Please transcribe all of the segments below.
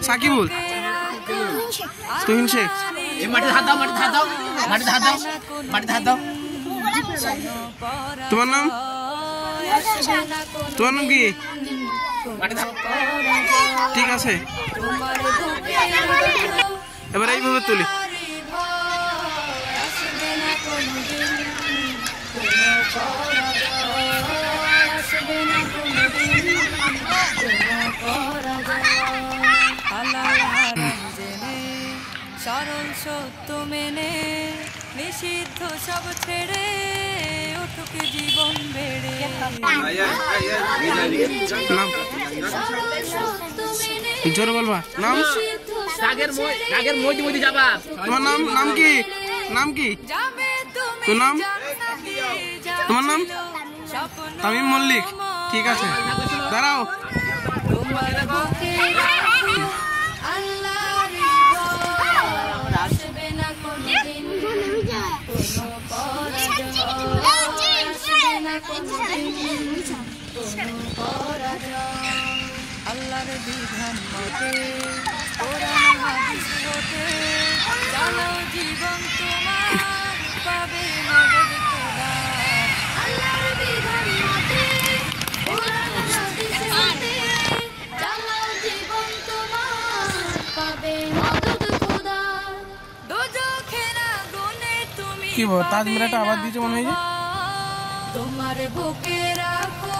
সাকিবুল তুহিন শেখ মাটিতে হাত দাও, মাটিতে হাত দাও, মাটিতে হাত দাও, মাটিতে হাত দাও। তোমার নাম? তোমার নাম কি? ঠিক আছে, এবার এইভাবে তুলি। সরল সত্য মেনে নিষিদ্ধ সব ছেড়ে উঠুক জীবন বেড়ে। জোরে বলবা নাম। রাগের মধ্যে যাবা। তোমার নাম? নাম কি? নাম কি তোর নাম? তোমার নাম? তামিম মল্লিক। ঠিক আছে, দাঁড়াও। আল্লাহর বিধান মতে কোরআন হাদিস মতে চালাও জীবন তোমার পাবে মদদ খোদা। আল্লাহর বিধান মতে কোরআন হাদিস মতে চালাও জীবন তোমার পাবে মদদ খোদা। দোজখের আগুনে তুমি কি বল, তাজমিরাটা আবার দিয়েছে মনে হয়। তোমার বুকে রাখো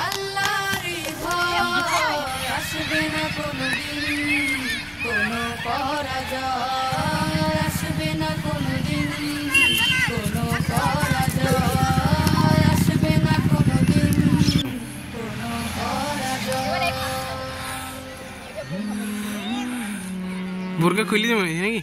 আল্লাহর ভয়, আসবে না কোনোদিন কোনো পরাজয়, আসবে না কোনোদিন কোনো পরাজয়, আসবে না কোনোদিন কোনো পরাজয়। বোরকা খুলে দেবে নাকি?